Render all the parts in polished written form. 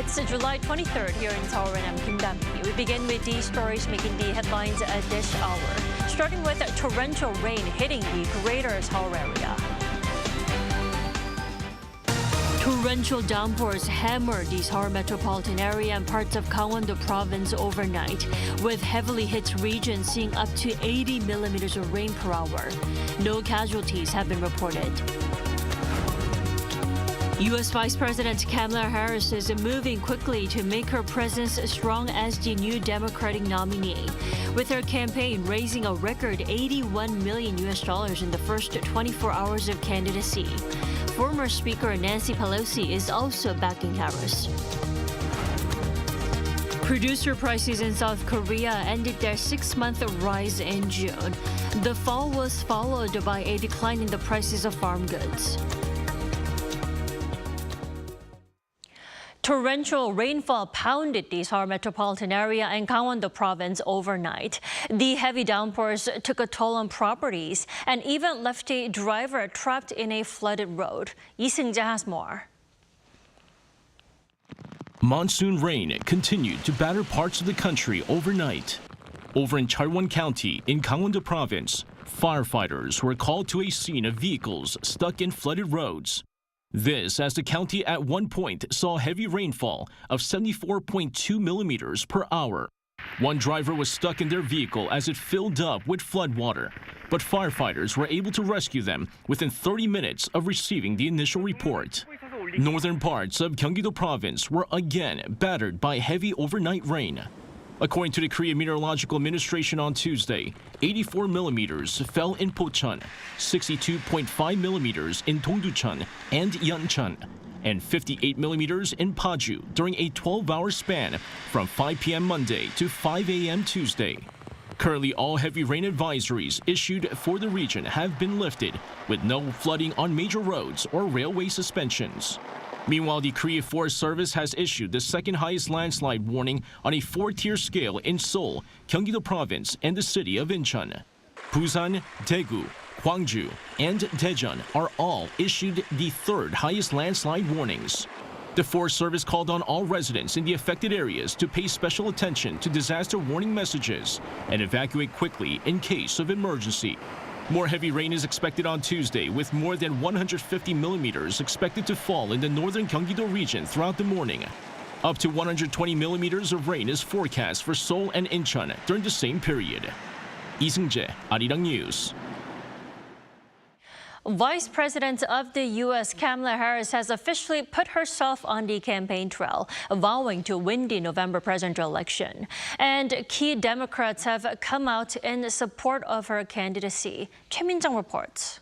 It's July 23rd here in Seoul, and I'm Kim Dami. We begin with these stories making the headlines at this hour, starting with torrential rain hitting the greater Seoul area. Torrential downpours hammered the Seoul metropolitan area and parts of Gangwon-do province overnight, with heavily hit regions seeing up to 80 millimeters of rain per hour. No casualties have been reported. U.S. Vice President Kamala Harris is moving quickly to make her presence strong as the new Democratic nominee, with her campaign raising a record $81 million in the first 24 hours of candidacy. Former Speaker Nancy Pelosi is also backing Harris. Producer prices in South Korea ended their 6-month rise in June. The fall was followed by a decline in the prices of farm goods. Torrential rainfall pounded the Seoul metropolitan area and Gangwon-do province overnight. The heavy downpours took a toll on properties and even left a driver trapped in a flooded road. Lee Seung-jae has more. Monsoon rain continued to batter parts of the country overnight. Over in Cheolwon County in Gangwon-do province, firefighters were called to a scene of vehicles stuck in flooded roads. This as the county at one point saw heavy rainfall of 74.2 millimeters per hour. One driver was stuck in their vehicle as it filled up with floodwater, but firefighters were able to rescue them within 30 minutes of receiving the initial report. Northern parts of Gyeonggi-do province were again battered by heavy overnight rain. According to the Korean Meteorological Administration on Tuesday, 84 millimeters fell in Pocheon, 62.5 millimeters in Dongducheon and Yeoncheon, and 58 millimeters in Paju during a 12-hour span from 5 p.m. Monday to 5 a.m. Tuesday. Currently, all heavy rain advisories issued for the region have been lifted, with no flooding on major roads or railway suspensions. Meanwhile, the Korea Forest Service has issued the second highest landslide warning on a 4-tier scale in Seoul, Gyeonggi-do province, and the city of Incheon. Busan, Daegu, Gwangju, and Daejeon are all issued the third highest landslide warnings. The Forest Service called on all residents in the affected areas to pay special attention to disaster warning messages and evacuate quickly in case of emergency. More heavy rain is expected on Tuesday, with more than 150 millimeters expected to fall in the northern Gyeonggi-do region throughout the morning. Up to 120 millimeters of rain is forecast for Seoul and Incheon during the same period. Lee Seung-jae, Arirang News. Vice President of the U.S. Kamala Harris has officially put herself on the campaign trail, vowing to win the November presidential election. And key Democrats have come out in support of her candidacy. Choi Min-jung reports.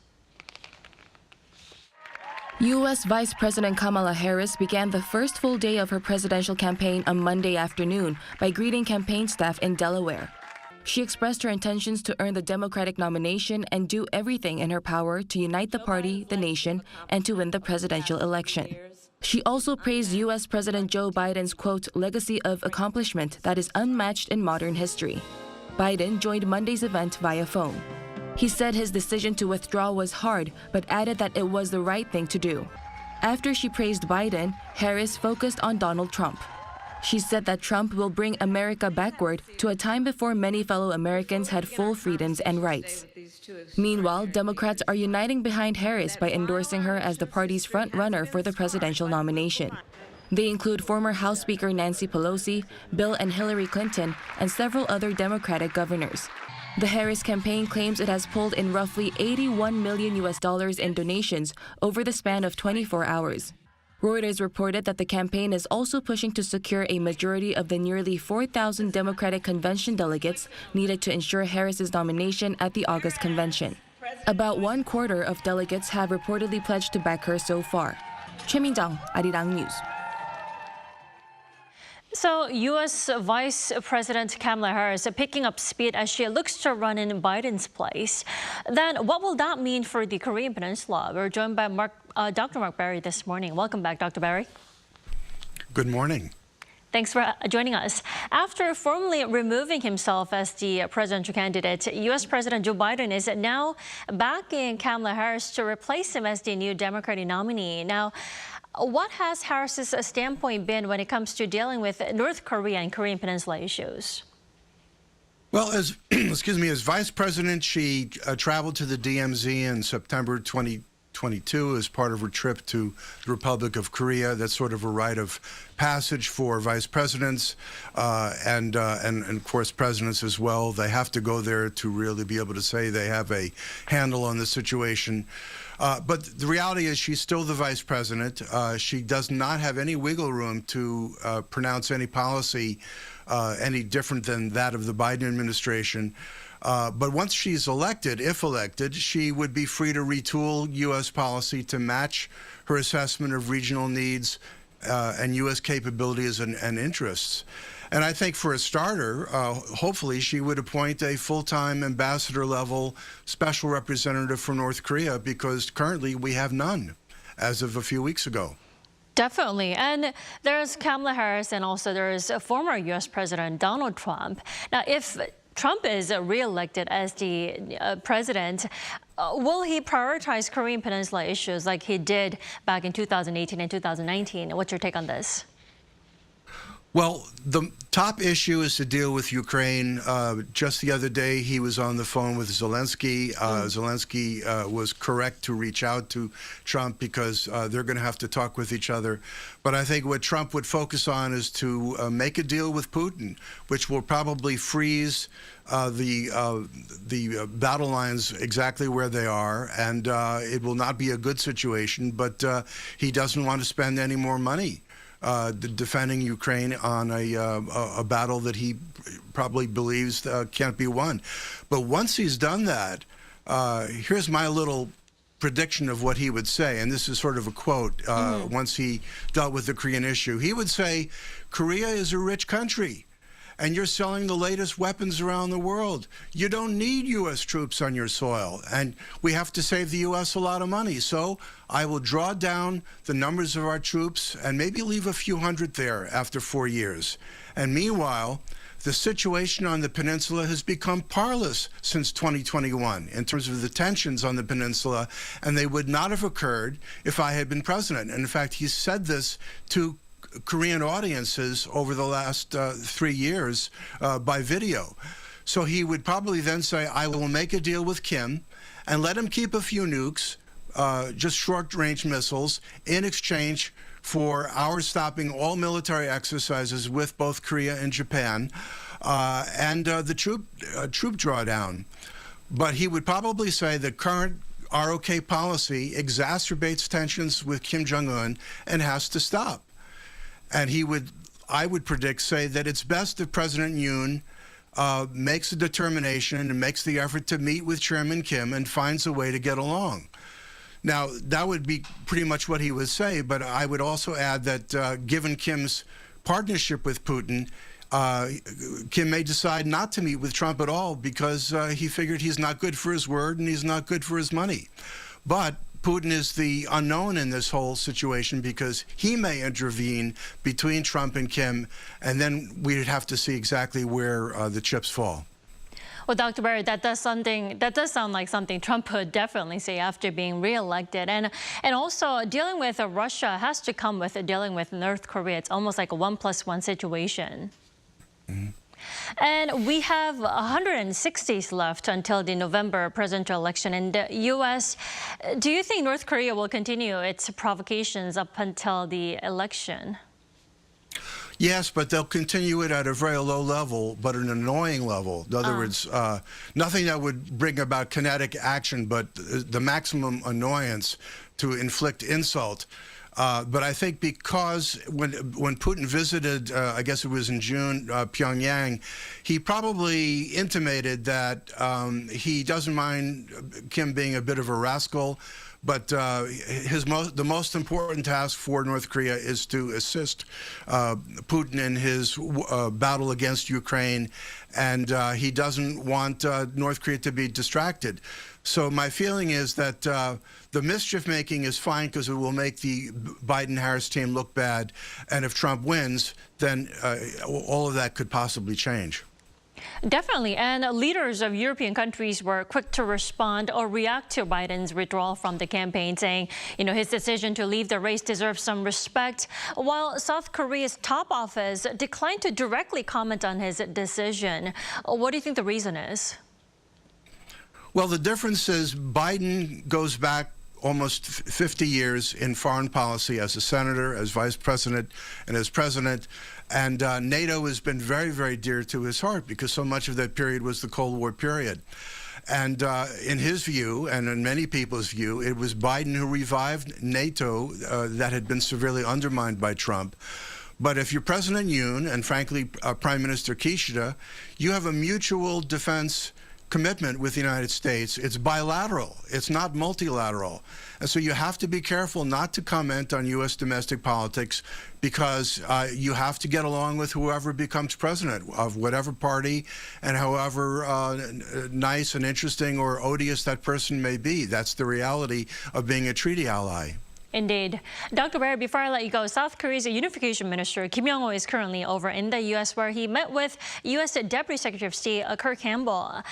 U.S. Vice President Kamala Harris began the first full day of her presidential campaign on Monday afternoon by greeting campaign staff in Delaware. She expressed her intentions to earn the Democratic nomination and do everything in her power to unite the party, the nation, and to win the presidential election. She also praised U.S. President Joe Biden's, quote, legacy of accomplishment that is unmatched in modern history. Biden joined Monday's event via phone. He said his decision to withdraw was hard, but added that it was the right thing to do. After she praised Biden, Harris focused on Donald Trump. She said that Trump will bring America backward to a time before many fellow Americans had full freedoms and rights. Meanwhile, Democrats are uniting behind Harris by endorsing her as the party's front-runner for the presidential nomination. They include former House Speaker Nancy Pelosi, Bill and Hillary Clinton, and several other Democratic governors. The Harris campaign claims it has pulled in roughly $81 million in donations over the span of 24 hours. Reuters reported that the campaign is also pushing to secure a majority of the nearly 4,000 Democratic convention delegates needed to ensure Harris's nomination at the August convention. About 1/4 of delegates have reportedly pledged to back her so far. Choi Min-jung, Arirang News. So, U.S. Vice President Kamala Harris picking up speed as she looks to run in Biden's place. Then, what will that mean for the Korean Peninsula? We're joined by Dr. Mark Barry this morning. Welcome back, Dr. Barry. Good morning. Thanks for joining us. After formally removing himself as the presidential candidate, U.S. President Joe Biden is now backing Kamala Harris to replace him as the new Democratic nominee. Now, What has Harris's standpoint been when it comes to dealing with North Korea and Korean Peninsula issues? Well, as excuse me, as vice president, she traveled to the DMZ in September 2022 as part of her trip to the Republic of Korea. That's sort of a rite of passage for vice presidents and of course presidents as well. They have to go there to really be able to say they have a handle on the situation. But the reality is she's still the vice president. She does not have any wiggle room to pronounce any policy any different than that of the Biden administration. But once she's elected, if elected, she would be free to retool U.S. policy to match her assessment of regional needs and U.S. capabilities and interests. And I think for a starter, hopefully she would appoint a full-time ambassador-level special representative for North Korea, because currently we have none as of a few weeks ago. Definitely. And there's Kamala Harris, and also there's former U.S. President Donald Trump. Now, if Trump is re-elected as the president, will he prioritize Korean Peninsula issues like he did back in 2018 and 2019? What's your take on this? Well, the top issue is to deal with Ukraine. Just the other day, he was on the phone with Zelensky. Zelensky was correct to reach out to Trump because they're going to have to talk with each other. But I think what Trump would focus on is to make a deal with Putin, which will probably freeze the battle lines exactly where they are, and it will not be a good situation. But he doesn't want to spend any more money defending Ukraine on a battle that he probably believes can't be won. But once he's done that, here's my little prediction of what he would say, and this is sort of a quote. Once he dealt with the Korean issue, he would say, "Korea is a rich country, and you're selling the latest weapons around the world. You don't need U.S. troops on your soil, and we have to save the U.S. a lot of money. So I will draw down the numbers of our troops and maybe leave a few hundred there after 4 years. And meanwhile, the situation on the peninsula has become parlous since 2021 in terms of the tensions on the peninsula, and they would not have occurred if I had been president." And in fact, he said this to Korean audiences over the last 3 years by video. So he would probably then say, "I will make a deal with Kim and let him keep a few nukes, just short-range missiles, in exchange for our stopping all military exercises with both Korea and Japan and the troop drawdown." But he would probably say the current ROK policy exacerbates tensions with Kim Jong-un and has to stop. And he would, I would predict, say that it's best if President Yoon makes a determination and makes the effort to meet with Chairman Kim and finds a way to get along. Now, that would be pretty much what he would say, but I would also add that given Kim's partnership with Putin, Kim may decide not to meet with Trump at all because he figured he's not good for his word and he's not good for his money. But Putin is the unknown in this whole situation because he may intervene between Trump and Kim, and then we'd have to see exactly where the chips fall. Well, Dr. Barry, that does sound like something Trump would definitely say after being reelected. And also dealing with Russia has to come with dealing with North Korea. It's almost like a 1+1 situation. Mm-hmm. And we have 106 days left until the November presidential election in the U.S. Do you think North Korea will continue its provocations up until the election? Yes, but they'll continue it at a very low level, but an annoying level. In other words, nothing that would bring about kinetic action, but the maximum annoyance to inflict insult. But I think because when Putin visited, I guess it was in June, Pyongyang, he probably intimated that he doesn't mind Kim being a bit of a rascal, but the most important task for North Korea is to assist Putin in his battle against Ukraine, and he doesn't want North Korea to be distracted. So my feeling is that the mischief-making is fine because it will make the Biden-Harris team look bad, and if Trump wins, then all of that could possibly change. Definitely, and leaders of European countries were quick to respond or react to Biden's withdrawal from the campaign, saying, his decision to leave the race deserves some respect, while South Korea's top office declined to directly comment on his decision. What do you think the reason is? Well, the difference is Biden goes back almost 50 years in foreign policy as a senator, as vice president, and as president. And NATO has been very, very dear to his heart because so much of that period was the Cold War period. And in his view, and in many people's view, it was Biden who revived NATO that had been severely undermined by Trump. But if you're President Yoon and, frankly, Prime Minister Kishida, you have a mutual defense commitment with the United States. It's bilateral. It's not multilateral. And so you have to be careful not to comment on U.S. domestic politics because you have to get along with whoever becomes president of whatever party and however nice and interesting or odious that person may be. That's the reality of being a treaty ally. Indeed. Dr. Barry, before I let you go, South Korea's unification minister Kim Young-ho is currently over in the U.S. where he met with U.S. Deputy Secretary of State Kurt Campbell.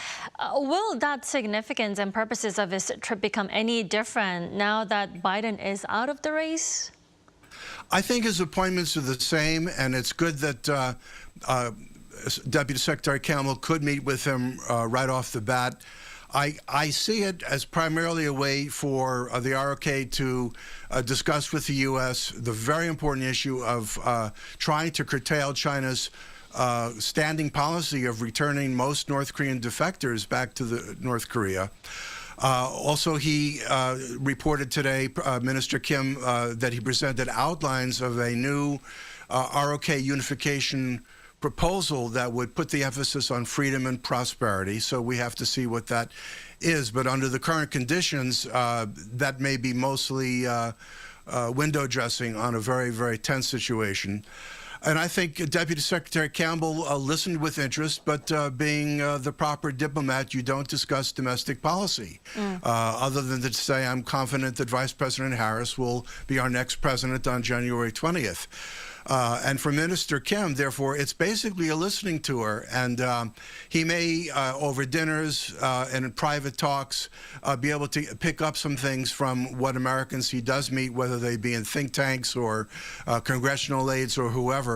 Will that significance and purposes of his trip become any different now that Biden is out of the race? I think his appointments are the same, and it's good that Deputy Secretary Campbell could meet with him right off the bat. I see it as primarily a way for the ROK to discuss with the U.S. the very important issue of trying to curtail China's standing policy of returning most North Korean defectors back to North Korea. Also, he reported today, Minister Kim, that he presented outlines of a new ROK unification proposal that would put the emphasis on freedom and prosperity. So we have to see what that is. But under the current conditions, that may be mostly window dressing on a very, very tense situation. And I think Deputy Secretary Campbell listened with interest, but being the proper diplomat, you don't discuss domestic policy, other than to say I'm confident that Vice President Harris will be our next president on January 20th. And for Minister Kim, therefore, it's basically a listening tour. And he may, over dinners and in private talks, be able to pick up some things from what Americans he does meet, whether they be in think tanks or congressional aides or whoever.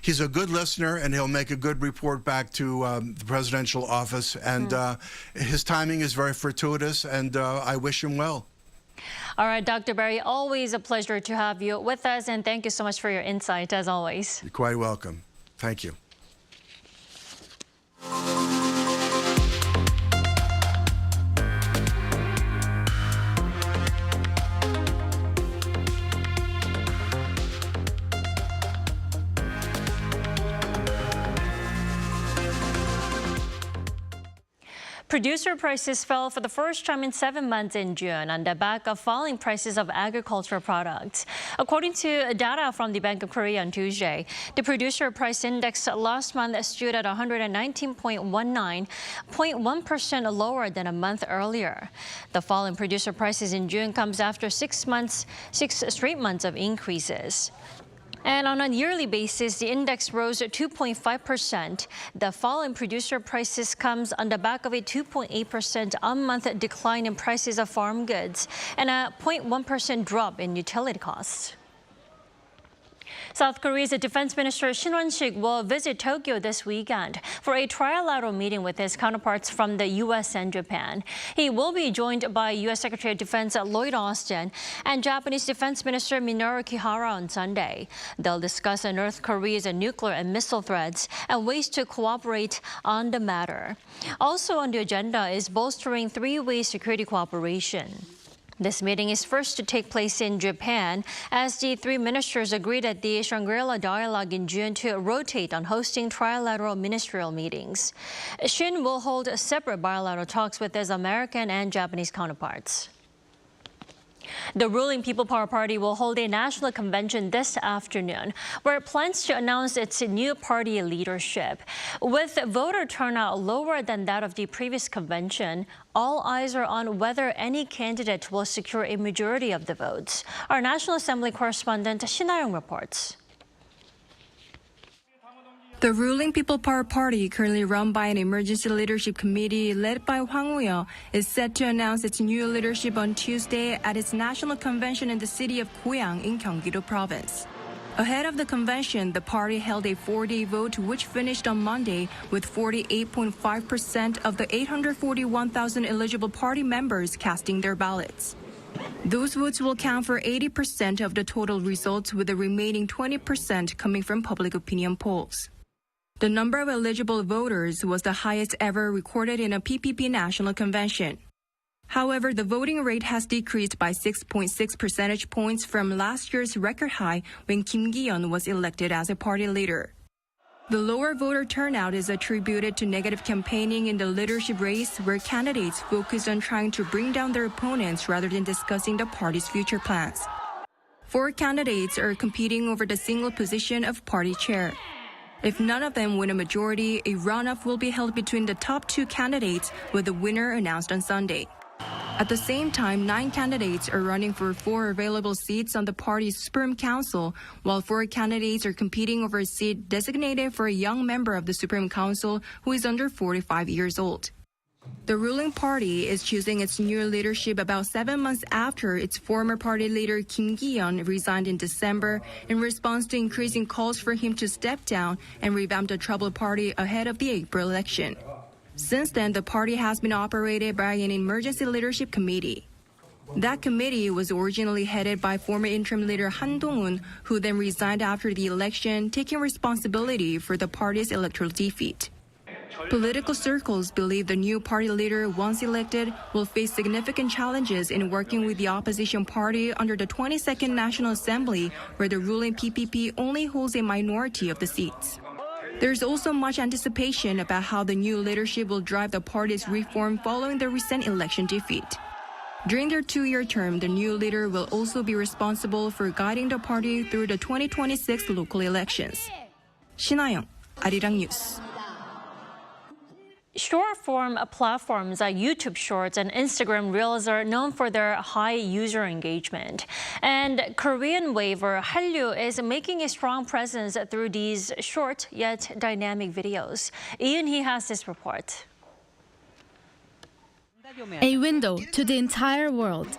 He's a good listener, and he'll make a good report back to the presidential office. And his timing is very fortuitous, and I wish him well. All right, Dr. Barry, always a pleasure to have you with us, and thank you so much for your insight, as always. You're quite welcome. Thank you. Producer prices fell for the first time in 7 months in June on the back of falling prices of agricultural products. According to data from the Bank of Korea on Tuesday, the producer price index last month stood at 119.19, 0.1% lower than a month earlier. The fall in producer prices in June comes after 6 straight months of increases. And on a yearly basis, the index rose 2.5%. The fall in producer prices comes on the back of a 2.8% on-month decline in prices of farm goods and a 0.1% drop in utility costs. South Korea's Defense Minister Shin Won-sik will visit Tokyo this weekend for a trilateral meeting with his counterparts from the U.S. and Japan. He will be joined by U.S. Secretary of Defense Lloyd Austin and Japanese Defense Minister Minoru Kihara on Sunday. They'll discuss North Korea's nuclear and missile threats and ways to cooperate on the matter. Also on the agenda is bolstering three-way security cooperation. This meeting is first to take place in Japan, as the three ministers agreed at the Shangri-La Dialogue in June to rotate on hosting trilateral ministerial meetings. Shin will hold separate bilateral talks with his American and Japanese counterparts. The ruling People Power Party will hold a national convention this afternoon, where it plans to announce its new party leadership. With voter turnout lower than that of the previous convention, all eyes are on whether any candidate will secure a majority of the votes. Our National Assembly correspondent Shin Ha-young reports. The ruling People Power Party, currently run by an emergency leadership committee led by Hwang Woo-yeol, is set to announce its new leadership on Tuesday at its national convention in the city of Goyang in Gyeonggi-do province. Ahead of the convention, the party held a 4-day vote which finished on Monday with 48.5% of the 841,000 eligible party members casting their ballots. Those votes will count for 80% of the total results, with the remaining 20% coming from public opinion polls. The number of eligible voters was the highest ever recorded in a PPP national convention. However, the voting rate has decreased by 6.6 percentage points from last year's record high when Kim Gi-yeon was elected as a party leader. The lower voter turnout is attributed to negative campaigning in the leadership race, where candidates focus on trying to bring down their opponents rather than discussing the party's future plans. 4 candidates are competing over the single position of party chair. If none of them win a majority, a runoff will be held between the top 2 candidates, with the winner announced on Sunday. At the same time, 9 candidates are running for 4 available seats on the party's Supreme Council, while 4 candidates are competing over a seat designated for a young member of the Supreme Council who is under 45 years old. The ruling party is choosing its new leadership about 7 months after its former party leader Kim Gi-yeon resigned in December in response to increasing calls for him to step down and revamp the troubled party ahead of the April election. Since then, the party has been operated by an emergency leadership committee. That committee was originally headed by former interim leader Han Dong-un, who then resigned after the election, taking responsibility for the party's electoral defeat. Political circles believe the new party leader, once elected, will face significant challenges in working with the opposition party under the 22nd National Assembly, where the ruling PPP only holds a minority of the seats. There's also much anticipation about how the new leadership will drive the party's reform following the recent election defeat. During their 2-year term, the new leader will also be responsible for guiding the party through the 2026 local elections. 신하영, Arirang News. Short-form platforms like YouTube Shorts and Instagram Reels are known for their high user engagement. And Korean wave, or Hallyu, is making a strong presence through these short yet dynamic videos. Ian Hee has this report. A window to the entire world.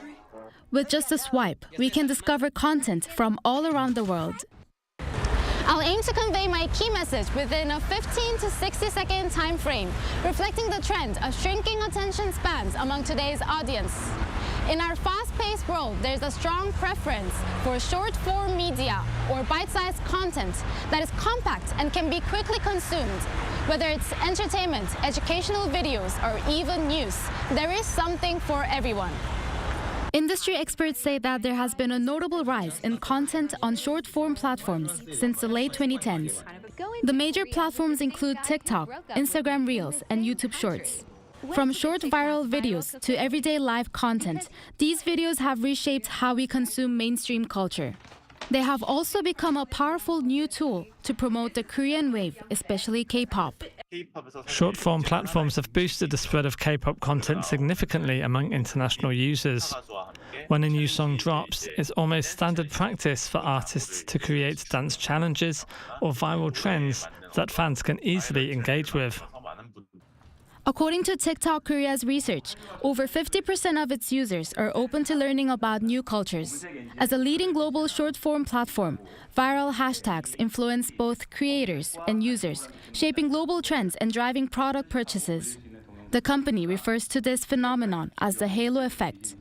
With just a swipe, we can discover content from all around the world. I'll aim to convey my key message within a 15 to 60-second time frame, reflecting the trend of shrinking attention spans among today's audience. In our fast-paced world, there's a strong preference for short-form media or bite-sized content that is compact and can be quickly consumed. Whether it's entertainment, educational videos, or even news, there is something for everyone. Industry experts say that there has been a notable rise in content on short-form platforms since the late 2010s. The major platforms include TikTok, Instagram Reels, and YouTube Shorts. From short viral videos to everyday live content, these videos have reshaped how we consume mainstream culture. They have also become a powerful new tool to promote the Korean wave, especially K-pop. Short-form platforms have boosted the spread of K-pop content significantly among international users. When a new song drops, it's almost standard practice for artists to create dance challenges or viral trends that fans can easily engage with. According to TikTok Korea's research, over 50% of its users are open to learning about new cultures. As a leading global short-form platform, viral hashtags influence both creators and users, shaping global trends and driving product purchases. The company refers to this phenomenon as the halo effect.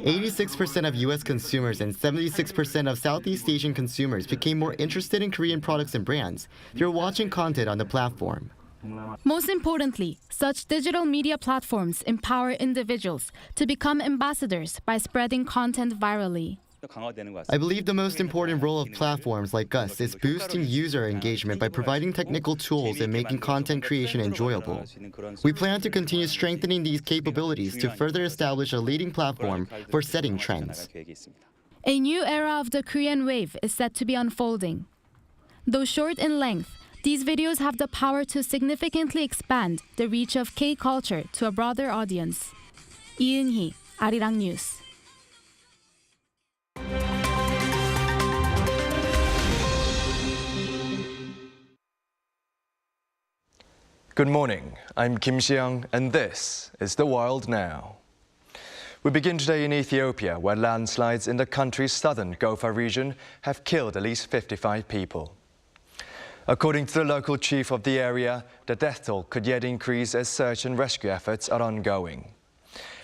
86% of U.S. consumers and 76% of Southeast Asian consumers became more interested in Korean products and brands through watching content on the platform. Most importantly, such digital media platforms empower individuals to become ambassadors by spreading content virally. I believe the most important role of platforms like us is boosting user engagement by providing technical tools and making content creation enjoyable. We plan to continue strengthening these capabilities to further establish a leading platform for setting trends. A new era of the Korean wave is set to be unfolding. Though short in length, these videos have the power to significantly expand the reach of K-culture to a broader audience. Ian Hee, Arirang News. Good morning, I'm Kim Xiang, and this is The World Now. We begin today in Ethiopia, where landslides in the country's southern Gofa region have killed at least 55 people. According to the local chief of the area, the death toll could yet increase as search and rescue efforts are ongoing.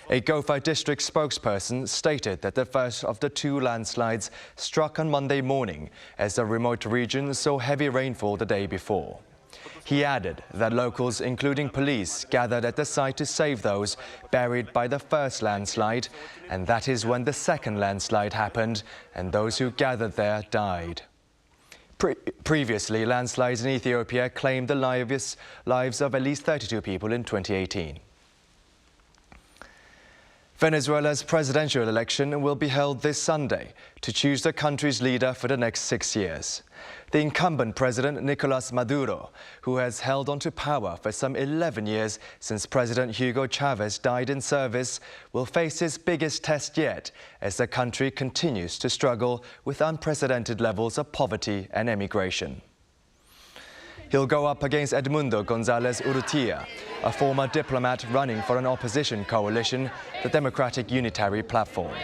A Gofa district spokesperson stated that the first of the two landslides struck on Monday morning as the remote region saw heavy rainfall the day before. He added that locals, including police, gathered at the site to save those buried by the first landslide, and that is when the second landslide happened and those who gathered there died. Previously, landslides in Ethiopia claimed the lives of at least 32 people in 2018. Venezuela's presidential election will be held this Sunday to choose the country's leader for the next 6 years. The incumbent president, Nicolas Maduro, who has held onto power for some 11 years since President Hugo Chavez died in service, will face his biggest test yet as the country continues to struggle with unprecedented levels of poverty and emigration. He'll go up against Edmundo González Urrutia, a former diplomat running for an opposition coalition, the Democratic Unitary Platform.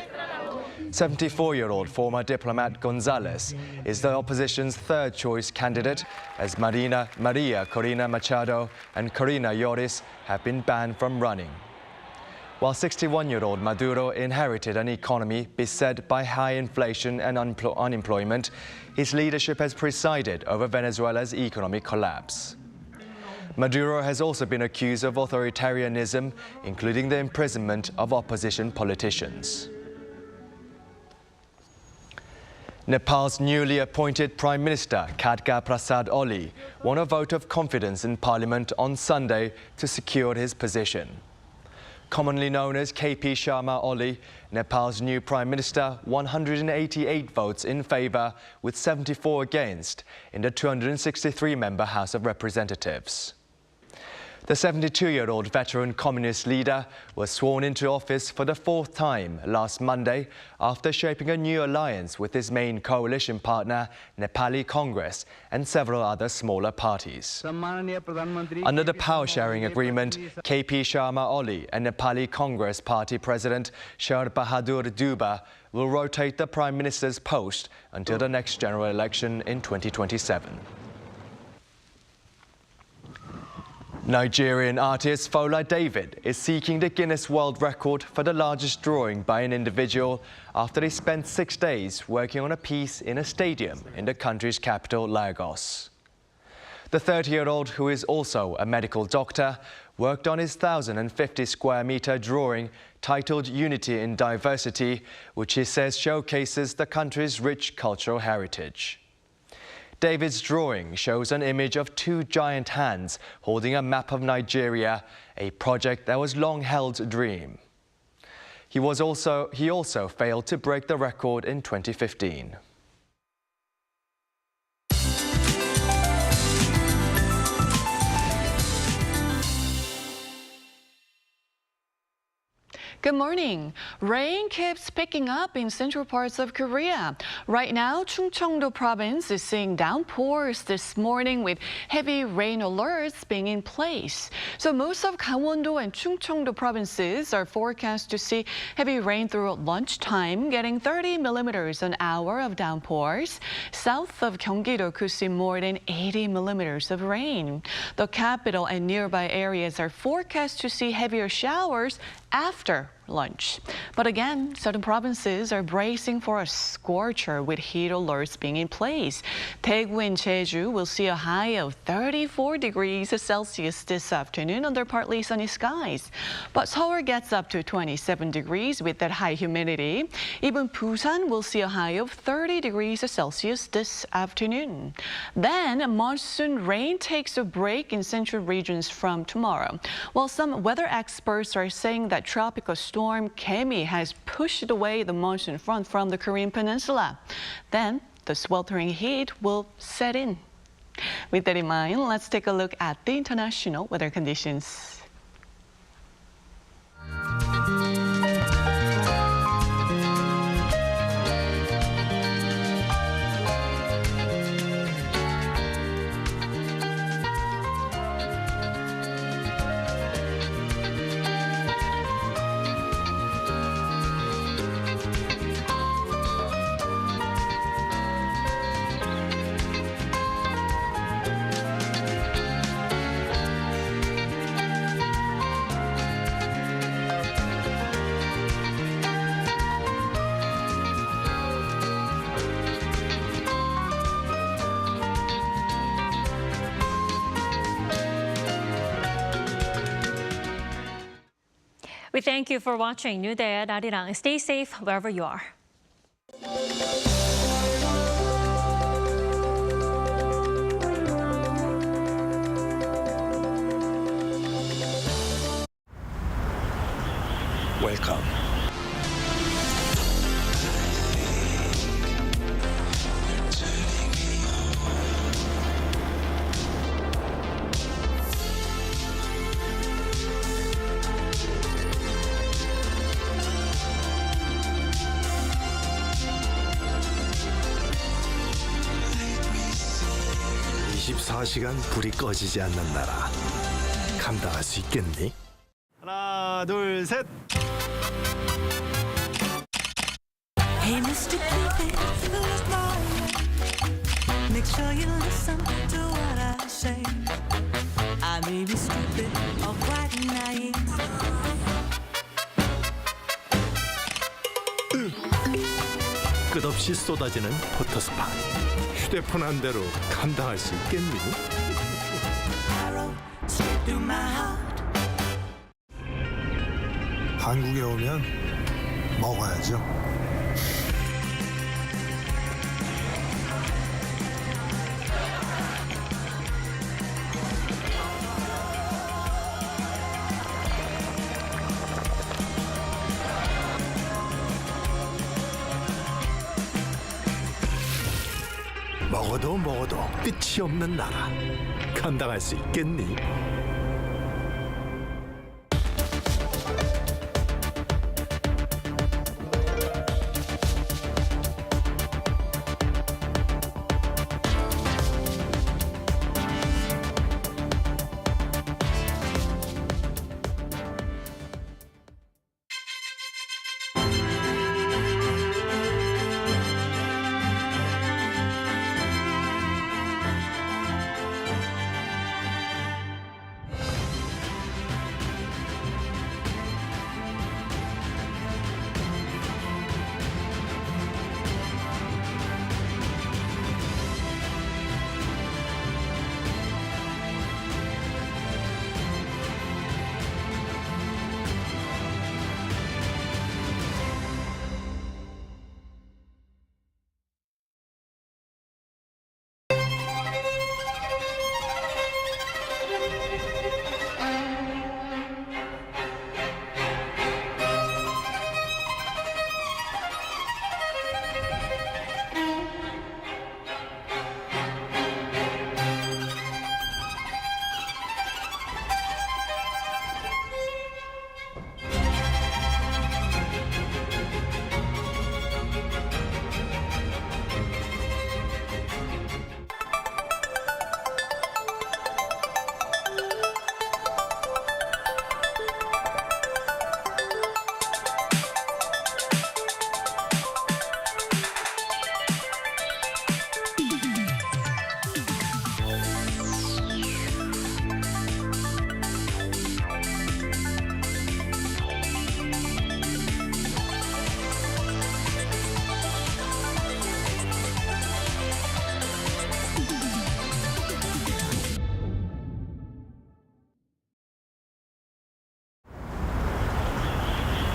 74-year-old former diplomat González is the opposition's third-choice candidate, as Maria Corina Machado and Corina Lloris have been banned from running. While 61-year-old Maduro inherited an economy beset by high inflation and unemployment, his leadership has presided over Venezuela's economic collapse. Maduro has also been accused of authoritarianism, including the imprisonment of opposition politicians. Nepal's newly appointed Prime Minister, Khadga Prasad Oli, won a vote of confidence in Parliament on Sunday to secure his position. Commonly known as KP Sharma Oli, Nepal's new Prime Minister won 188 votes in favour with 74 against in the 263-member House of Representatives. The 72-year-old veteran communist leader was sworn into office for the fourth time last Monday after shaping a new alliance with his main coalition partner, Nepali Congress, and several other smaller parties. Under the power-sharing agreement, KP Sharma Oli and Nepali Congress Party President Sharad Bahadur Deuba will rotate the Prime Minister's post until the next general election in 2027. Nigerian artist Fola David is seeking the Guinness World Record for the largest drawing by an individual after he spent 6 days working on a piece in a stadium in the country's capital, Lagos. The 30-year-old, who is also a medical doctor, worked on his 1,050-square-meter drawing titled Unity in Diversity, which he says showcases the country's rich cultural heritage. David's drawing shows an image of two giant hands holding a map of Nigeria, a project that was long held a dream. He also failed to break the record in 2015. Good morning. Rain keeps picking up in central parts of Korea. Right now, Chungcheongdo province is seeing downpours this morning with heavy rain alerts being in place. So most of Gangwon-do and Chungcheongdo provinces are forecast to see heavy rain through lunchtime, getting 30 millimeters an hour of downpours. South of Gyeonggi-do could see more than 80 millimeters of rain. The capital and nearby areas are forecast to see heavier showers after lunch. But again, certain provinces are bracing for a scorcher with heat alerts being in place. Daegu and Jeju will see a high of 34 degrees Celsius this afternoon under partly sunny skies. But Seoul gets up to 27 degrees with that high humidity. Even Busan will see a high of 30 degrees Celsius this afternoon. Then monsoon rain takes a break in central regions from tomorrow. While some weather experts are saying that tropical storm Kemi has pushed away the monsoon front from the Korean Peninsula. Then the sweltering heat will set in. With that in mind, let's take a look at the international weather conditions. We thank you for watching New Day at Arirang. Stay safe wherever you are. Welcome. (24시간) 불이 꺼지지 않는 나라. 감당할 수 있겠니? 하나, 둘, 셋. Hey, Mr. Cupid, who's wrong? Make sure you listen to what I say. I may be stupid or quite naive. 끝없이 쏟아지는 포토스팟. 휴대폰 한 대로 감당할 수 있겠니? Arrow straight through my heart. 한국에 오면 먹어야죠. 먹어도 끝이 없는 나라. 감당할 수 있겠니?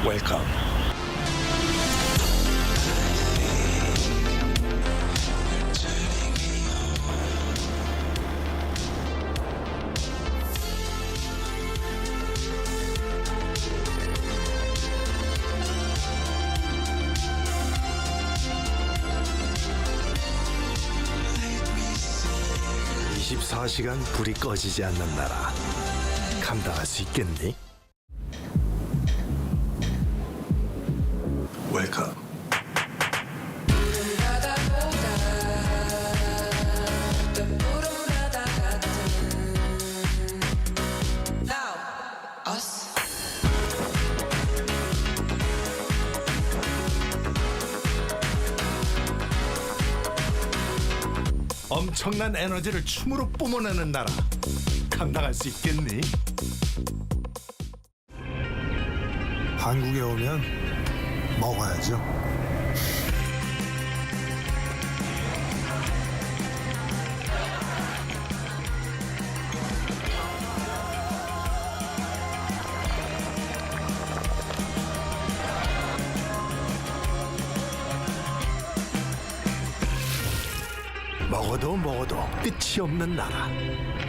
Welcome. (24시간) 불이 꺼지지 않는 나라. 감당할 수 있겠니? Welcome. 엄청난 에너지를 춤으로 뿜어내는 나라. 감당할 수 있겠니? 한국에 오면 먹어야죠. 먹어도 먹어도 끝이 없는 나라.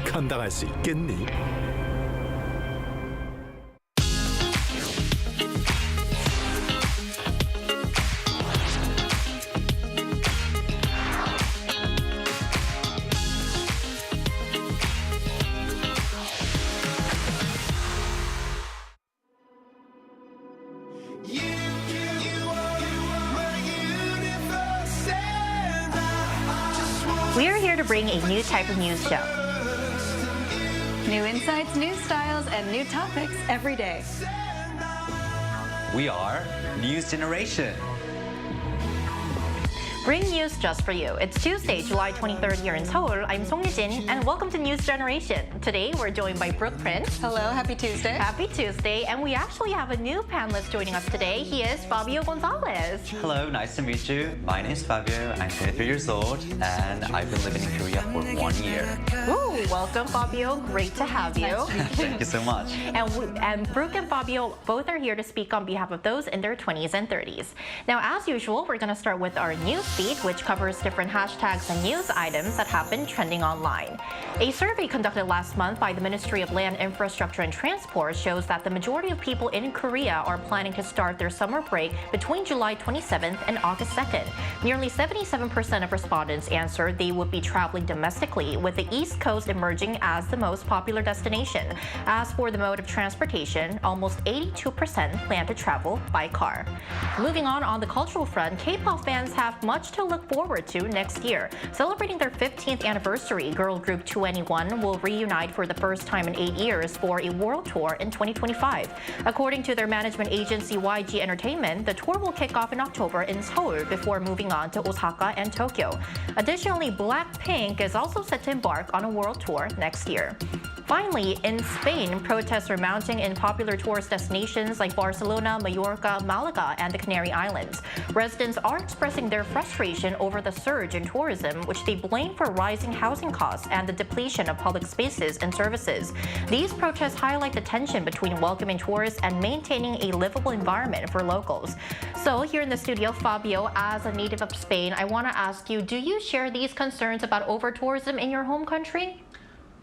감당할 수 있겠니? We are here to bring a new type of news show. New insights, new styles, and new topics every day. We are News Generation. Bring news just for you. It's Tuesday, July 23rd here in Seoul. I'm Song Yejin, and welcome to News Generation. Today, we're joined by Brooke Prince. Hello, happy Tuesday. Happy Tuesday, and we actually have a new panelist joining us today. He is Fabio Gonzalez. Hello, nice to meet you. My name is Fabio. I'm 23 years old, and I've been living in Korea for 1 year. Ooh, welcome, Fabio. Great to have you. Thank you so much. And Brooke and Fabio both are here to speak on behalf of those in their 20s and 30s. Now, as usual, we're going to start with our news feed, which covers different hashtags and news items that have been trending online. A survey conducted last month by the Ministry of Land, Infrastructure and Transport shows that the majority of people in Korea are planning to start their summer break between July 27th and August 2nd. Nearly 77% of respondents answered they would be traveling domestically, with the East Coast emerging as the most popular destination. As for the mode of transportation, almost 82% plan to travel by car. Moving on the cultural front, K-pop fans have much to look forward to next year. Celebrating their 15th anniversary, girl group 2NE1 will reunite for the first time in 8 years for a world tour in 2025. According to their management agency YG Entertainment, the tour will kick off in October in Seoul before moving on to Osaka and Tokyo. Additionally, Blackpink is also set to embark on a world tour next year. Finally, in Spain, protests are mounting in popular tourist destinations like Barcelona, Mallorca, Malaga, and the Canary Islands. Residents are expressing their frustration over the surge in tourism, which they blame for rising housing costs and the depletion of public spaces and services. These protests highlight the tension between welcoming tourists and maintaining a livable environment for locals. So here in the studio, Fabio, as a native of Spain, I want to ask you, do you share these concerns about over-tourism in your home country?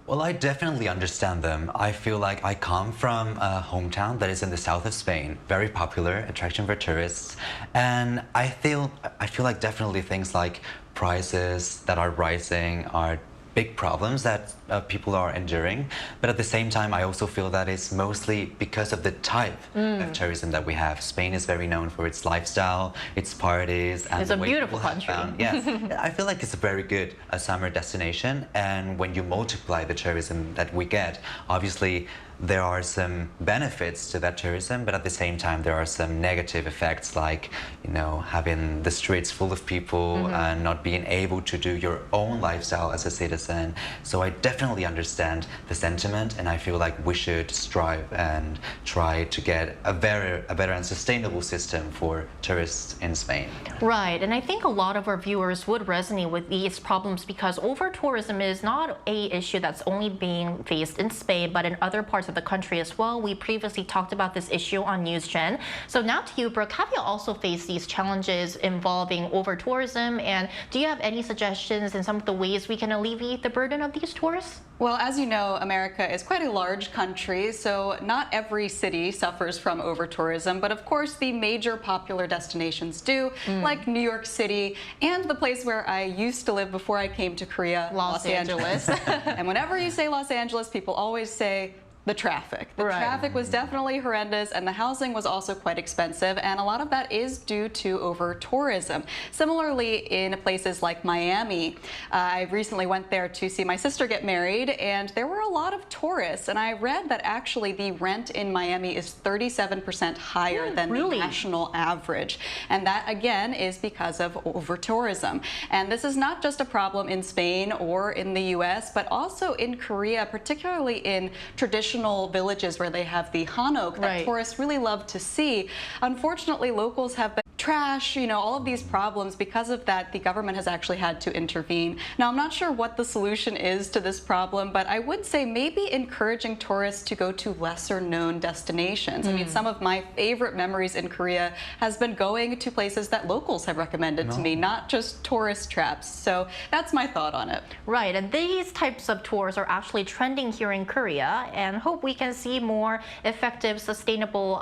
Well, I definitely understand them. I feel like I come from a hometown that is in the south of Spain, very popular attraction for tourists, and I feel like definitely things like prices that are rising are big problems that people are enduring. But at the same time, I also feel that it's mostly because of the type of tourism that we have. Spain is very known for its lifestyle, its parties, and it's a beautiful country. Yes, I feel like it's a very good summer destination. And when you multiply the tourism that we get, obviously there are some benefits to that tourism, but at the same time there are some negative effects, like, you know, having the streets full of people and not being able to do your own lifestyle as a citizen. So I definitely understand the sentiment, and I feel like we should strive and try to get a better and sustainable system for tourists in Spain. Right, and I think a lot of our viewers would resonate with these problems because over-tourism is not an issue that's only being faced in Spain, but in other parts of the country as well. We previously talked about this issue on NewsGen. So now to you, Brooke, have you also faced these challenges involving over-tourism, and do you have any suggestions in some of the ways we can alleviate the burden of these tourists? Well, as you know, America is quite a large country, so not every city suffers from over-tourism, but of course the major popular destinations do, like New York City and the place where I used to live before I came to Korea, Los Angeles. And whenever you say Los Angeles, people always say the traffic. The traffic was definitely horrendous, and the housing was also quite expensive, and a lot of that is due to over-tourism. Similarly, in places like Miami, I recently went there to see my sister get married, and there were a lot of tourists, and I read that actually the rent in Miami is 37% higher than the national average, and that again is because of over-tourism. And this is not just a problem in Spain or in the US, but also in Korea, particularly in traditional villages where they have the hanok that tourists really love to see. Unfortunately, locals have been trash, all of these problems. Because of that, the government has actually had to intervene. Now, I'm not sure what the solution is to this problem, but I would say maybe encouraging tourists to go to lesser known destinations. I mean, some of my favorite memories in Korea has been going to places that locals have recommended to me, not just tourist traps. So that's my thought on it. Right, and these types of tours are actually trending here in Korea, and hope we can see more effective, sustainable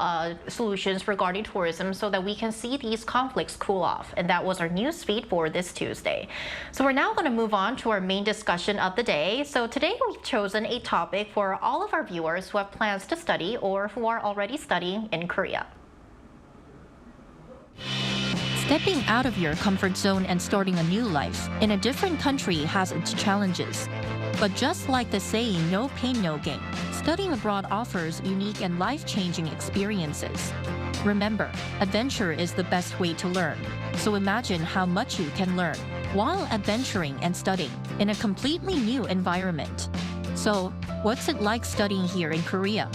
solutions regarding tourism so that we can see these conflicts cool off. And that was our news feed for this Tuesday. So we're now going to move on to our main discussion of the day. So today we've chosen a topic for all of our viewers who have plans to study or who are already studying in Korea. Stepping out of your comfort zone and starting a new life in a different country has its challenges. But just like the saying, no pain, no gain, studying abroad offers unique and life-changing experiences. Remember, adventure is the best way to learn. So imagine how much you can learn while adventuring and studying in a completely new environment. So, what's it like studying here in Korea?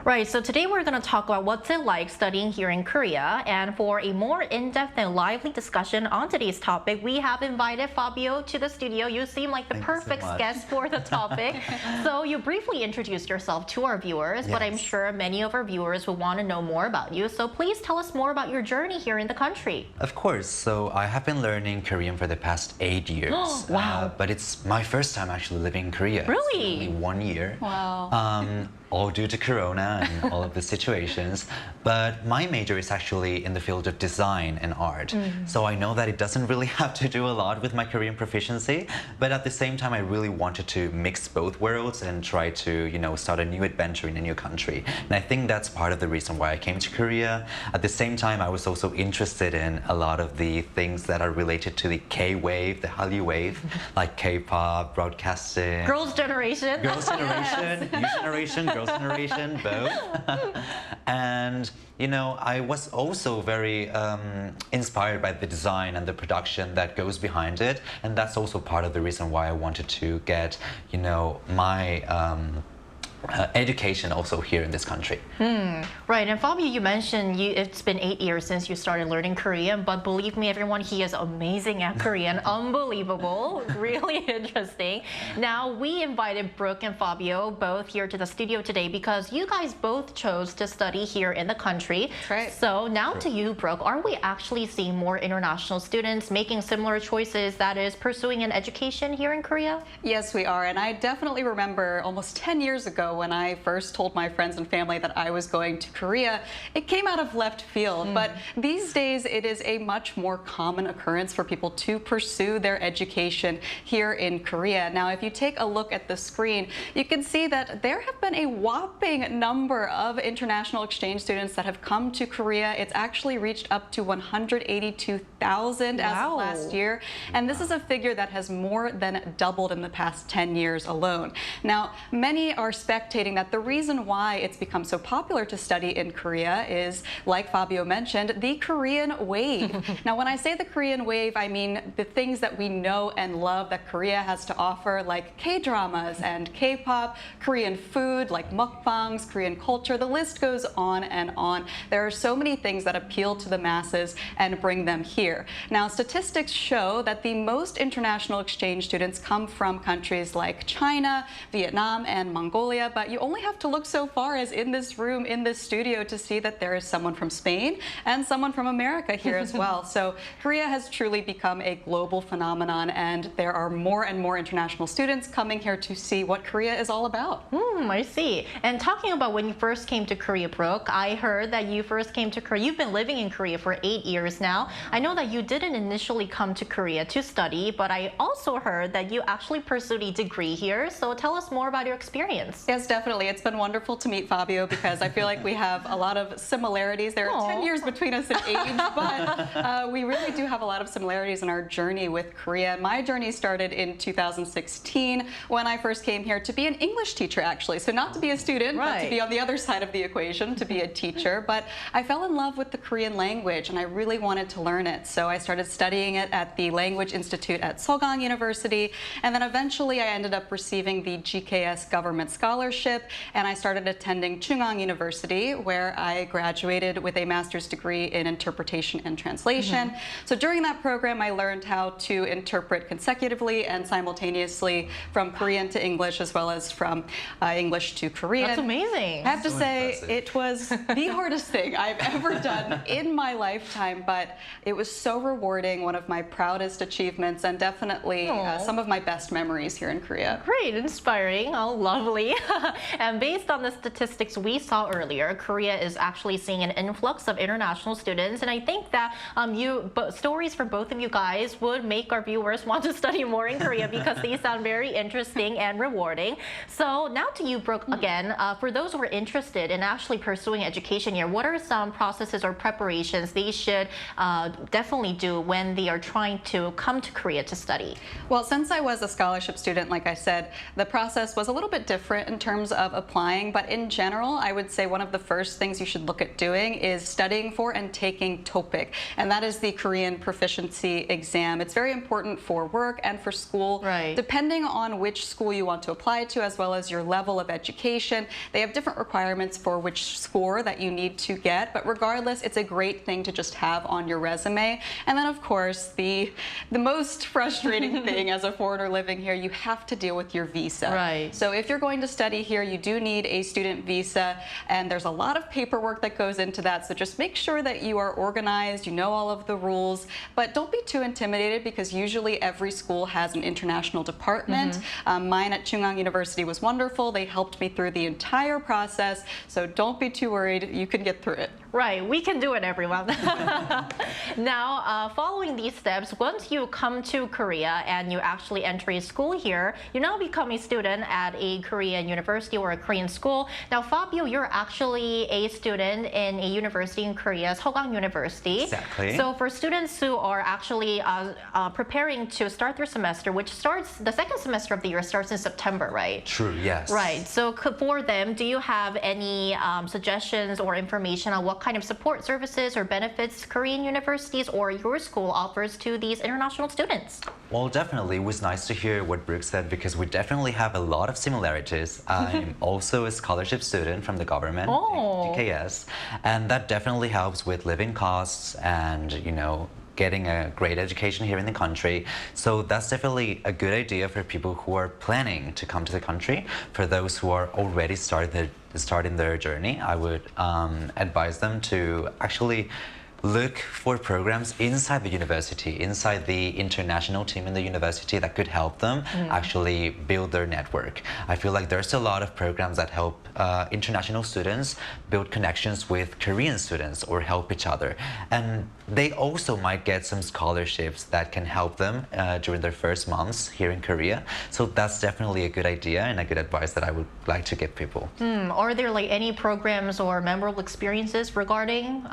Right, so today we're going to talk about what's it like studying here in Korea. And for a more in-depth and lively discussion on today's topic, we have invited Fabio to the studio. You seem like the perfect guest for the topic. So you briefly introduced yourself to our viewers, but I'm sure many of our viewers will want to know more about you. So please tell us more about your journey here in the country. Of course. So I have been learning Korean for the past 8 years. Wow. But it's my first time actually living in Korea. Really? It's only 1 year. Wow. All due to Corona and all of the situations. But my major is actually in the field of design and art. So I know that it doesn't really have to do a lot with my Korean proficiency, but at the same time, I really wanted to mix both worlds and try to, start a new adventure in a new country. And I think that's part of the reason why I came to Korea. At the same time, I was also interested in a lot of the things that are related to the K-wave, the Hallyu wave, like K-pop, broadcasting. Girls' generation. Girls' generation, new generation, girls' generation, both. And, I was also very inspired by the design and the production that goes behind it. And that's also part of the reason why I wanted to get, my education also here in this country. Right, and Fabio, you mentioned it's been 8 years since you started learning Korean, but believe me, everyone, he is amazing at Korean. Unbelievable, really interesting. Now, we invited Brooke and Fabio both here to the studio today because you guys both chose to study here in the country. That's right. So now to you, Brooke, are we actually seeing more international students making similar choices, that is, pursuing an education here in Korea? Yes, we are, and I definitely remember almost 10 years ago when I first told my friends and family that I was going to Korea. It came out of left field, but these days it is a much more common occurrence for people to pursue their education here in Korea. Now, if you take a look at the screen, you can see that there have been a whopping number of international exchange students that have come to Korea. It's actually reached up to 182,000 as of last year, and this is a figure that has more than doubled in the past 10 years alone. Now, many are spectating that the reason why it's become so popular to study in Korea is, like Fabio mentioned, the Korean wave. Now, when I say the Korean wave, I mean the things that we know and love that Korea has to offer, like K-dramas and K-pop, Korean food like mukbangs, Korean culture. The list goes on and on. There are so many things that appeal to the masses and bring them here. Now, statistics show that the most international exchange students come from countries like China, Vietnam, and Mongolia, but you only have to look so far as in this room, in this studio, to see that there is someone from Spain and someone from America here as well. So Korea has truly become a global phenomenon, and there are more and more international students coming here to see what Korea is all about. I see. And talking about when you first came to Korea, Brooke, I heard that you first came to Korea. You've been living in Korea for 8 years now. I know that you didn't initially come to Korea to study, but I also heard that you actually pursued a degree here. So tell us more about your experience. Yes, definitely. It's been wonderful to meet Fabio because I feel like we have a lot of similarities. There are 10 years between us in age, but we really do have a lot of similarities in our journey with Korea. My journey started in 2016 when I first came here to be an English teacher, actually. So not to be a student, but to be on the other side of the equation, to be a teacher. But I fell in love with the Korean language, and I really wanted to learn it. So I started studying it at the Language Institute at Sogang University, and then eventually I ended up receiving the GKS Government Scholarship scholarship, and I started attending Chungang University, where I graduated with a master's degree in interpretation and translation. So during that program, I learned how to interpret consecutively and simultaneously from Korean to English, as well as from English to Korean. That's amazing. I have to say, it was the hardest thing I've ever done in my lifetime, but it was so rewarding, one of my proudest achievements, and definitely some of my best memories here in Korea. Great, inspiring, oh lovely. And based on the statistics we saw earlier, Korea is actually seeing an influx of international students, and I think that stories from both of you guys would make our viewers want to study more in Korea because they sound very interesting and rewarding. So now to you, Brooke, again, for those who are interested in actually pursuing education here, what are some processes or preparations they should definitely do when they are trying to come to Korea to study? Well, since I was a scholarship student, like I said, the process was a little bit different in terms of applying, but in general, I would say one of the first things you should look at doing is studying for and taking TOPIK, and that is the Korean proficiency exam. It's very important for work and for school. Right. Depending on which school you want to apply to, as well as your level of education, they have different requirements for which score that you need to get, but regardless, it's a great thing to just have on your resume. And then, of course, the most frustrating thing as a foreigner living here, you have to deal with your visa. Right. So if you're going to study here, you do need a student visa, and there's a lot of paperwork that goes into that, so just make sure that you are organized, you know all of the rules, but don't be too intimidated because usually every school has an international department. Mine at Chungang University was wonderful. They helped me through the entire process, so don't be too worried. You can get through it. Right, we can do it, everyone. Now, following these steps, once you come to Korea and you actually enter a school here, you now become a student at a Korean university or a Korean school. Now, Fabio, you're actually a student in a university in Korea, Seogang University. Exactly. So for students who are actually preparing to start their semester, which starts, the second semester of the year starts in September, right? True, yes. Right, so for them, do you have any suggestions or information on what kind of support services or benefits Korean universities or your school offers to these international students? Well, definitely. It was nice to hear what Brooke said because we definitely have a lot of similarities. I'm also a scholarship student from the government, GKS, and that definitely helps with living costs and, you know, getting a great education here in the country. So that's definitely a good idea for people who are planning to come to the country. For those who are already starting their journey, I would advise them to actually look for programs inside the university, inside the international team in the university that could help them actually build their network. I feel like there's a lot of programs that help international students build connections with Korean students or help each other. And they also might get some scholarships that can help them during their first months here in Korea. So that's definitely a good idea and a good advice that I would like to give people. Are there like any programs or memorable experiences regarding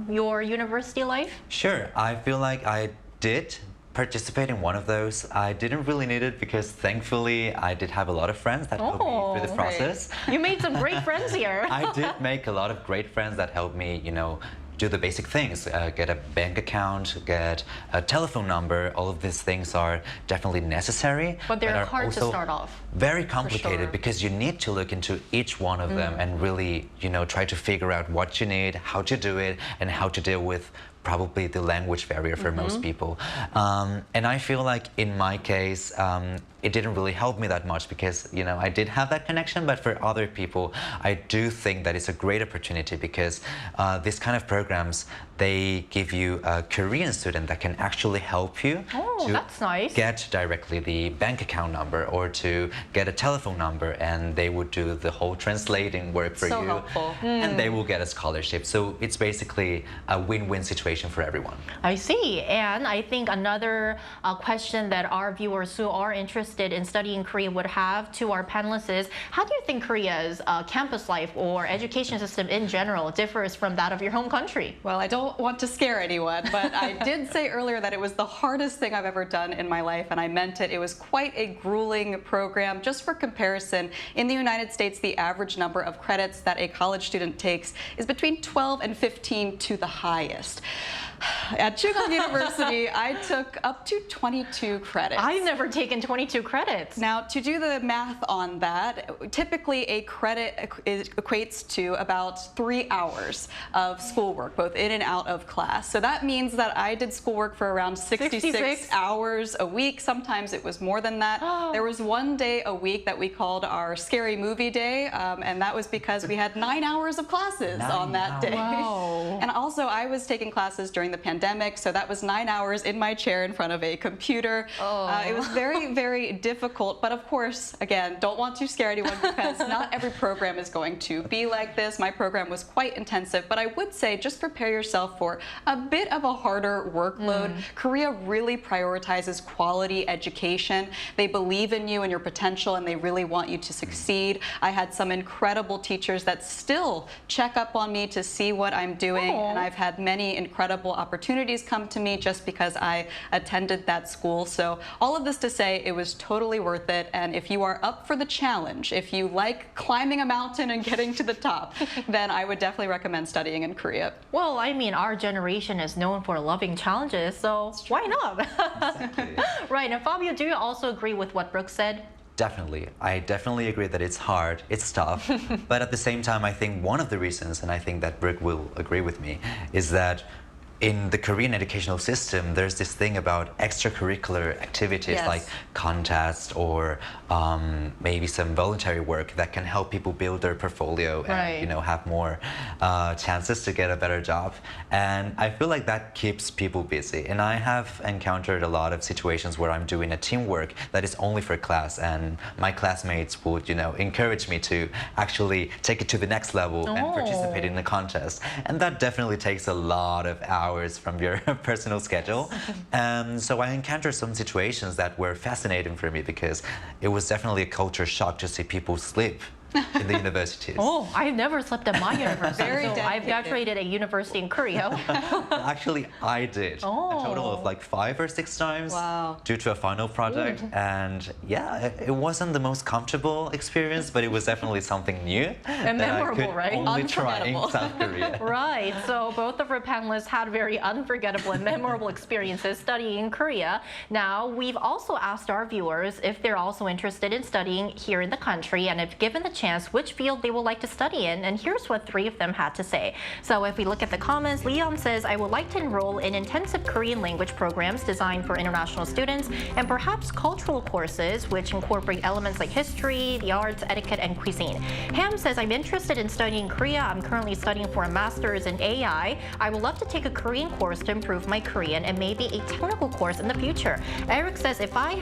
your university life? Sure. I feel like I did participate in one of those. I didn't really need it because thankfully I did have a lot of friends that helped me through the process. You made some great friends here. I did make a lot of great friends that helped me, you know, do the basic things, get a bank account, get a telephone number. All of these things are definitely necessary. But they're hard to start off. Very complicated because you need to look into each one of them and really, you know, try to figure out what you need, how to do it, and how to deal with probably the language barrier for most people. And I feel like in my case, it didn't really help me that much because, you know, I did have that connection, but for other people, I do think that it's a great opportunity because these kind of programs, they give you a Korean student that can actually help you to that's nice. Get directly the bank account number or to get a telephone number, and they would do the whole translating work for you. Helpful. And they will get a scholarship. So it's basically a win-win situation for everyone. I see. And I think another question that our viewers who are interested in studying Korean would have to our panelists is, how do you think Korea's campus life or education system in general differs from that of your home country? Well, I don't want to scare anyone, but I did say earlier that it was the hardest thing I've ever done in my life, and I meant it. It was quite a grueling program. Just for comparison, in the United States, the average number of credits that a college student takes is between 12 and 15 to the highest. At Chugong University, I took up to 22 credits. I've never taken 22 credits. Now, to do the math on that, typically a credit equates to about 3 hours of schoolwork, both in and out of class. So that means that I did schoolwork for around 66 hours a week. Sometimes it was more than that. There was one day a week that we called our scary movie day, and that was because we had 9 hours of classes on that day. Wow. And also, I was taking classes during the pandemic, so that was 9 hours in my chair in front of a computer. It was very, very difficult, but of course, again, don't want to scare anyone because not every program is going to be like this. My program was quite intensive, but I would say just prepare yourself for a bit of a harder workload. Korea really prioritizes quality education. They believe in you and your potential, and they really want you to succeed. I had some incredible teachers that still check up on me to see what I'm doing, and I've had many incredible opportunities come to me just because I attended that school. So all of this to say it was totally worth it, and if you are up for the challenge, if you like climbing a mountain and getting to the top, then I would definitely recommend studying in Korea. Well, I mean, our generation is known for loving challenges, so why not? Exactly. Right, and Fabio, do you also agree with what Brooke said? Definitely. I definitely agree that it's hard, it's tough, but at the same time, I think one of the reasons, and I think that Brooke will agree with me, is that in the Korean educational system, there's this thing about extracurricular activities like contests or maybe some voluntary work that can help people build their portfolio and you know, have more chances to get a better job. And I feel like that keeps people busy. And I have encountered a lot of situations where I'm doing a teamwork that is only for class, and my classmates would, you know, encourage me to actually take it to the next level and participate in the contest. And that definitely takes a lot of hours from your personal schedule. So I encountered some situations that were fascinating for me because it was definitely a culture shock to see people sleep in the universities. Oh, I've never slept at my university. I've graduated a university in Korea. Actually, I did a total of like 5 or 6 times due to a final project. And yeah, it wasn't the most comfortable experience, but it was definitely something new and that memorable, I could right? only try in South Korea. Right. So both of our panelists had very unforgettable and memorable experiences studying in Korea. Now, we've also asked our viewers if they're also interested in studying here in the country, and if given the chance, which field they would like to study in, and here's what 3 of them had to say. So if we look at the comments, Leon says, I would like to enroll in intensive Korean language programs designed for international students, and perhaps cultural courses which incorporate elements like history, the arts, etiquette, and cuisine. Ham says, I'm interested in studying Korea. I'm currently studying for a master's in AI. I would love to take a Korean course to improve my Korean and maybe a technical course in the future. Eric says, if I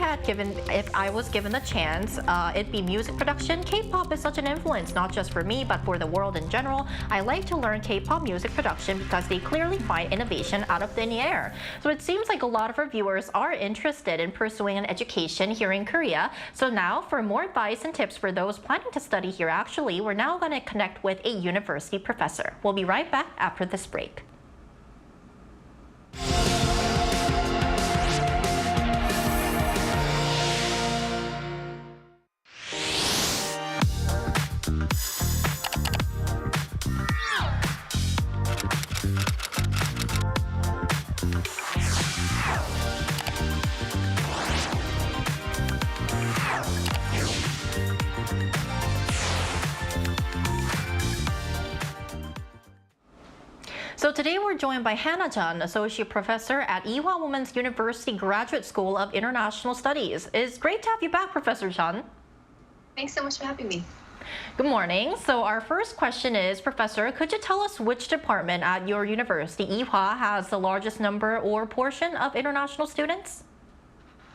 was given the chance, it'd be music production. K-pop is such an influence, not just for me, but for the world in general. I like to learn K-pop music production because they clearly find innovation out of thin air. So it seems like a lot of our viewers are interested in pursuing an education here in Korea. So now, for more advice and tips for those planning to study here, actually, we're now going to connect with a university professor. We'll be right back after this break. So today we're joined by Hannah Jun, Associate Professor at Ewha Women's University Graduate School of International Studies. It's great to have you back, Professor Jun. Thanks so much for having me. Good morning. So our first question is, Professor, could you tell us which department at your university, Ewha, has the largest number or portion of international students?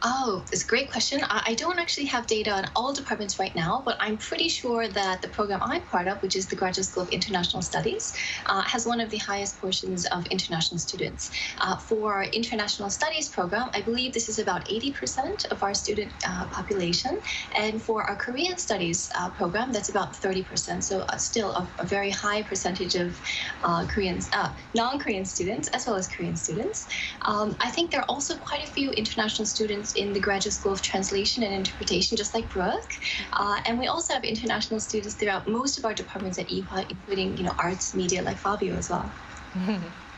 Oh, it's a great question. I don't actually have data on all departments right now, but I'm pretty sure that the program I'm part of, which is the Graduate School of International Studies, has one of the highest portions of international students. For our International Studies program, I believe this is about 80% of our student population. And for our Korean Studies program, that's about 30%. So still a very high percentage of non-Korean students, as well as Korean students. I think there are also quite a few international students in the Graduate School of Translation and Interpretation, just like Brooke. And we also have international students throughout most of our departments at Ewha, including arts, media, like Fabio as well.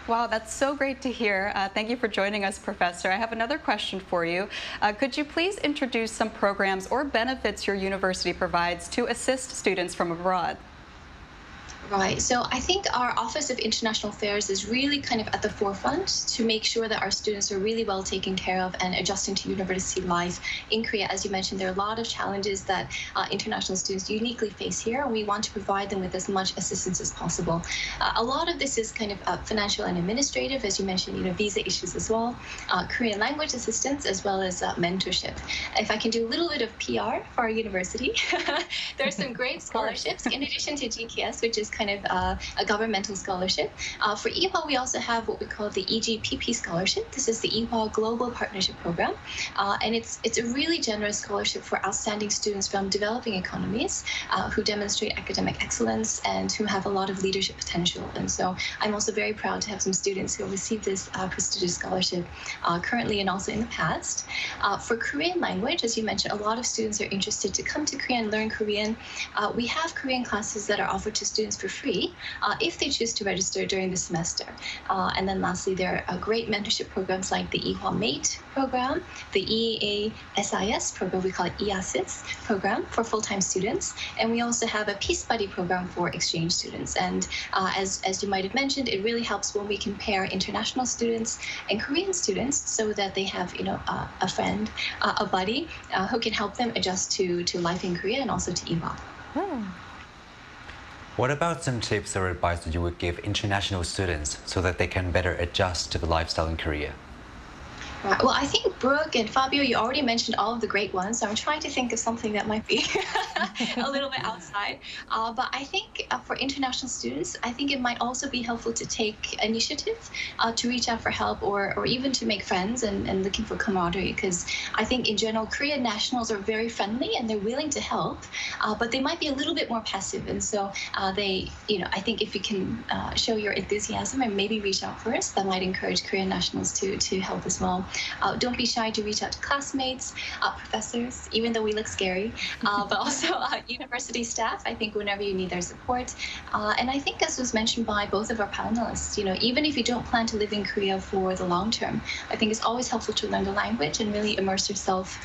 Wow, that's so great to hear. Thank you for joining us, Professor. I have another question for you. Could you please introduce some programs or benefits your university provides to assist students from abroad? Right. So I think our Office of International Affairs is really kind of at the forefront to make sure that our students are really well taken care of and adjusting to university life in Korea. As you mentioned, there are a lot of challenges that international students uniquely face here, and we want to provide them with as much assistance as possible. A lot of this is kind of financial and administrative, as you mentioned, visa issues as well, Korean language assistance, as well as mentorship. If I can do a little bit of PR for our university, there are some great scholarships in addition to GKS, which is kind of a governmental scholarship. For EWA, we also have what we call the EGPP scholarship. This is the EWA Global Partnership Program, and it's a really generous scholarship for outstanding students from developing economies who demonstrate academic excellence and who have a lot of leadership potential. And so I'm also very proud to have some students who have received this prestigious scholarship currently and also in the past. For Korean language, as you mentioned, a lot of students are interested to come to Korea and learn Korean. We have Korean classes that are offered to students for free if they choose to register during the semester. And then lastly, there are great mentorship programs like the EHWA MATE program, the EASIS program, we call it EASIS program for full-time students. And we also have a Peace Buddy program for exchange students. And as you might have mentioned, it really helps when we compare international students and Korean students so that they have, a friend, a buddy who can help them adjust to life in Korea and also to EWA. What about some tips or advice that you would give international students so that they can better adjust to the lifestyle in Korea? Right. Well, I think Brooke and Fabio, you already mentioned all of the great ones. So I'm trying to think of something that might be a little bit outside. But I think for international students, I think it might also be helpful to take initiative to reach out for help or even to make friends and looking for camaraderie. Because I think in general, Korean nationals are very friendly and they're willing to help, but they might be a little bit more passive. And so I think if you can show your enthusiasm and maybe reach out first, that might encourage Korean nationals to help as well. Don't be shy to reach out to classmates, professors, even though we look scary, but also university staff, I think, whenever you need their support. And I think, as was mentioned by both of our panelists, even if you don't plan to live in Korea for the long term, I think it's always helpful to learn the language and really immerse yourself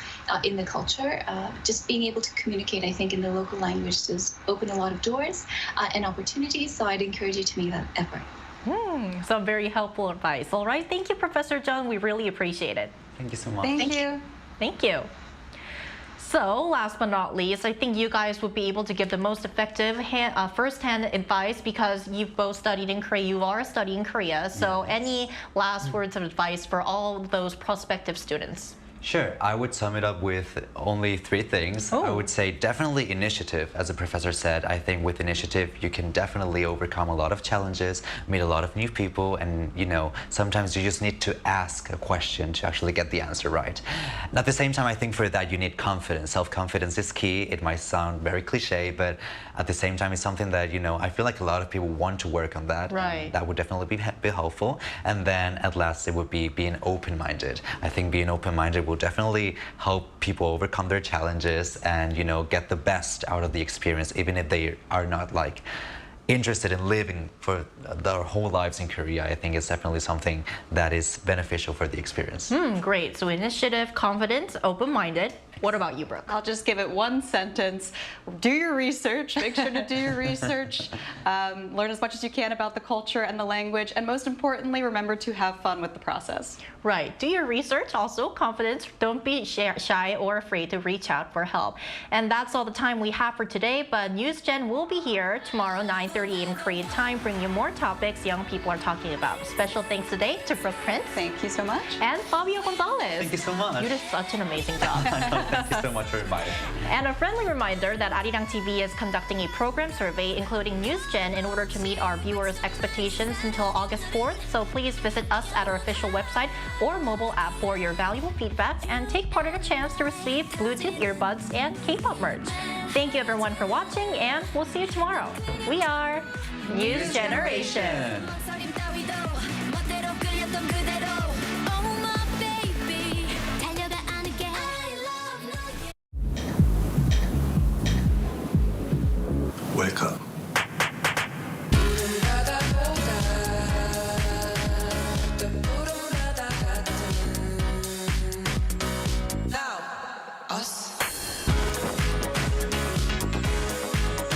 in the culture. Just being able to communicate, I think, in the local language does open a lot of doors and opportunities, so I'd encourage you to make that effort. Some very helpful advice. All right. Thank you, Professor Jung. We really appreciate it. Thank you so much. Thank you. Thank you. So, last but not least, I think you guys would be able to give the most effective first-hand advice because you've both studied in Korea. You are studying Korea. So, any last words of advice for all those prospective students? Sure. I would sum it up with only 3 things. I would say definitely initiative. As the professor said, I think with initiative, you can definitely overcome a lot of challenges, meet a lot of new people, and, sometimes you just need to ask a question to actually get the answer right. And at the same time, I think for that, you need confidence. Self-confidence is key. It might sound very cliche, but at the same time, it's something that, I feel like a lot of people want to work on that. Right. That would definitely be helpful. And then at last, it would be being open-minded. I think being open-minded will definitely help people overcome their challenges and, get the best out of the experience, even if they are not interested in living for their whole lives in Korea. I think it's definitely something that is beneficial for the experience. Great. So initiative, confidence, open-minded. What about you, Brooke? I'll just give it one sentence. Do your research. Make sure to do your research. Learn as much as you can about the culture and the language. And most importantly, remember to have fun with the process. Right. Do your research. Also, confidence. Don't be shy or afraid to reach out for help. And that's all the time we have for today. But NewsGen will be here tomorrow, 9:30 a.m. Korean time, bringing you more topics young people are talking about. Special thanks today to Brooke Prince. Thank you so much. And Fabio Gonzalez. Thank you so much. You did such an amazing job. Thank you so much for inviting me. And a friendly reminder that Arirang TV is conducting a program survey, including NewsGen, in order to meet our viewers' expectations until August 4th. So please visit us at our official website or mobile app for your valuable feedback and take part in a chance to receive Bluetooth earbuds and K-pop merch. Thank you everyone for watching, and we'll see you tomorrow. We are News Generation. Welcome.